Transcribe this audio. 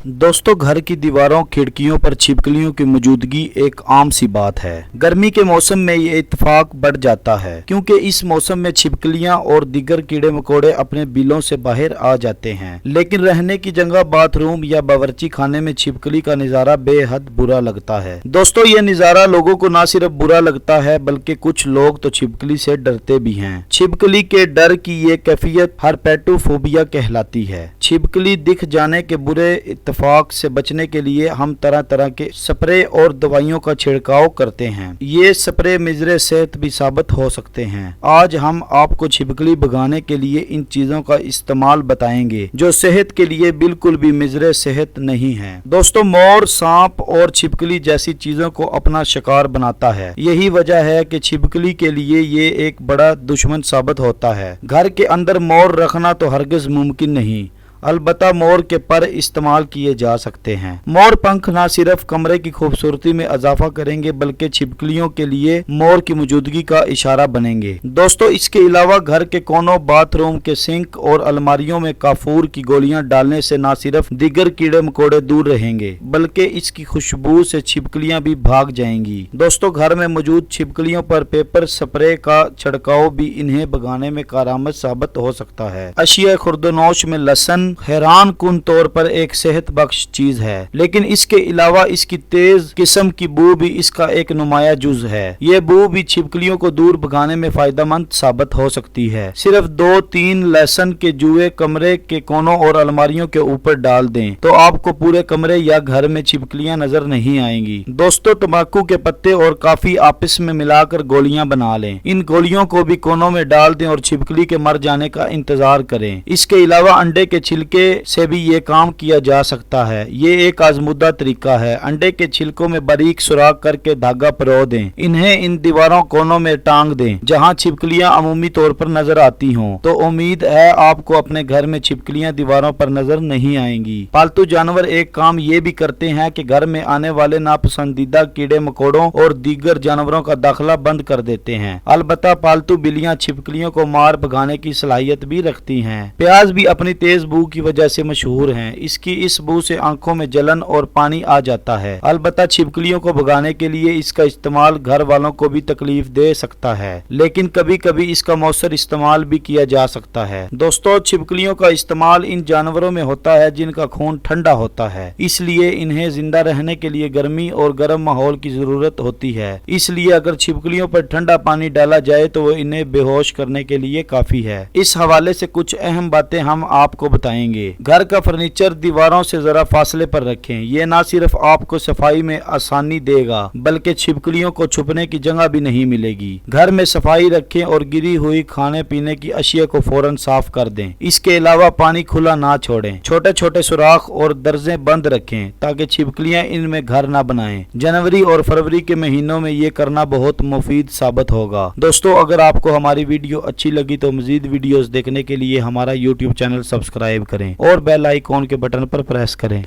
दोस्तों, घर की दीवारों खिड़कियों पर छिपकलियों की मौजूदगी एक आम सी बात है। गर्मी के मौसम में ये इत्तेफाक बढ़ जाता है क्योंकि इस मौसम में छिपकलियां और दीगर कीड़े मकोड़े अपने बिलों से बाहर आ जाते हैं। लेकिन रहने की जगह बाथरूम या बावर्ची खाने में छिपकली का नजारा बेहद बुरा लगता है। दोस्तों, ये नजारा लोगों को न सिर्फ बुरा लगता है बल्कि कुछ लोग तो छिपकली से डरते भी हैं। छिपकली के डर की ये कैफियत हर्पेटोफोबिया कहलाती है। छिपकली दिख जाने के बुरे इत्तेफाक से बचने के लिए हम तरह तरह के स्प्रे और दवाइयों का छिड़काव करते हैं। ये स्प्रे मिजरे सेहत भी साबित हो सकते हैं। आज हम आपको छिपकली भगाने के लिए इन चीजों का इस्तेमाल बताएंगे जो सेहत के लिए बिल्कुल भी मिजरे सेहत नहीं है। दोस्तों, मोर, सांप और छिपकली जैसी चीजों को अपना शिकार बनाता है। यही वजह है कि छिपकली के लिए ये एक बड़ा दुश्मन साबित होता है। घर के अंदर मोर रखना तो हरगिज मुमकिन नहीं, अलबत्ता मोर के पर इस्तेमाल किए जा सकते हैं। मोर पंख न सिर्फ कमरे की खूबसूरती में इजाफा करेंगे बल्कि छिपकलियों के लिए मोर की मौजूदगी का इशारा बनेंगे। दोस्तों, इसके अलावा घर के कोनों, बाथरूम के सिंक और अलमारियों में काफूर की गोलियां डालने से न सिर्फ दीगर कीड़े मकोड़े दूर रहेंगे बल्कि इसकी खुशबू से छिपकलियां भी भाग जाएंगी। दोस्तों, घर में मौजूद छिपकलियों पर पेपर स्प्रे का छिड़काव भी इन्हें भगाने में कारआमद साबित हो सकता है। अशिया खुर्दनोश में लहसुन हैरान कुन तौर पर एक सेहत बख्श चीज है, लेकिन इसके अलावा इसकी तेज किस्म की बू भी इसका एक नुमाया जुज है। ये बू भी छिपकलियों को दूर भगाने में फायदेमंद साबित हो सकती है। सिर्फ 2-3 लहसुन के जुए कमरे के कोनों और अलमारियों के ऊपर डाल दें तो आपको पूरे कमरे या घर में छिपकलियां नजर नहीं आएंगी। दोस्तों, तंबाकू के पत्ते और काफी आपस में मिलाकर गोलियां बना लें। इन गोलियों को भी कोनों में डाल दें और छिपकली के मर जाने का इंतजार करें। इसके अलावा अंडे के छिलके से भी ये काम किया जा सकता है। ये एक आजमुदा तरीका है। अंडे के छिलकों में बारीक सुराख करके धागा परो दें। इन्हें इन दीवारों कोनों में टांग दें जहां छिपकलियां अमूमी तौर पर नजर आती हों। तो उम्मीद है आपको अपने घर में छिपकलियां दीवारों पर नजर नहीं आएंगी। पालतू जानवर एक काम ये भी करते हैं कि घर में आने वाले नापसंदीदा कीड़े मकोड़ों और दीगर जानवरों का दाखिला बंद कर देते हैं। अलबत्ता पालतू बिल्लियां छिपकलियों को मार भगाने की सलाहियत भी रखती हैं। प्याज भी अपनी तेज बू की वजह से मशहूर हैं। इसकी इस बू से आंखों में जलन और पानी आ जाता है। अलबत्ता छिपकलियों को भगाने के लिए इसका इस्तेमाल घर वालों को भी तकलीफ दे सकता है, लेकिन कभी कभी इसका मौसर इस्तेमाल भी किया जा सकता है। दोस्तों, छिपकलियों का इस्तेमाल इन जानवरों में होता है जिनका खून ठंडा होता है, इसलिए इन्हें जिंदा रहने के लिए गर्मी और गर्म माहौल की जरूरत होती है। इसलिए अगर छिपकलियों पर ठंडा पानी डाला जाए तो वो इन्हें बेहोश करने के लिए काफी है। इस हवाले से कुछ अहम बातें हम आपको बताएंगे। घर का फर्नीचर दीवारों से जरा फासले पर रखें। ये ना सिर्फ आपको सफाई में आसानी देगा बल्कि छिपकलियों को छुपने की जगह भी नहीं मिलेगी। घर में सफाई रखें और गिरी हुई खाने पीने की अशिया को फौरन साफ कर दें। इसके अलावा पानी खुला ना छोड़ें। छोटे छोटे सुराख और दरजे बंद रखें ताकि छिपकलियां इनमें घर ना बनाएं। जनवरी और फरवरी के महीनों में ये करना बहुत मुफीद साबित होगा। दोस्तों, अगर आपको हमारी वीडियो अच्छी लगी तो मजीद वीडियोस देखने के लिए हमारा YouTube चैनल सब्सक्राइब करें और बेल आइकॉन के बटन पर प्रेस करें।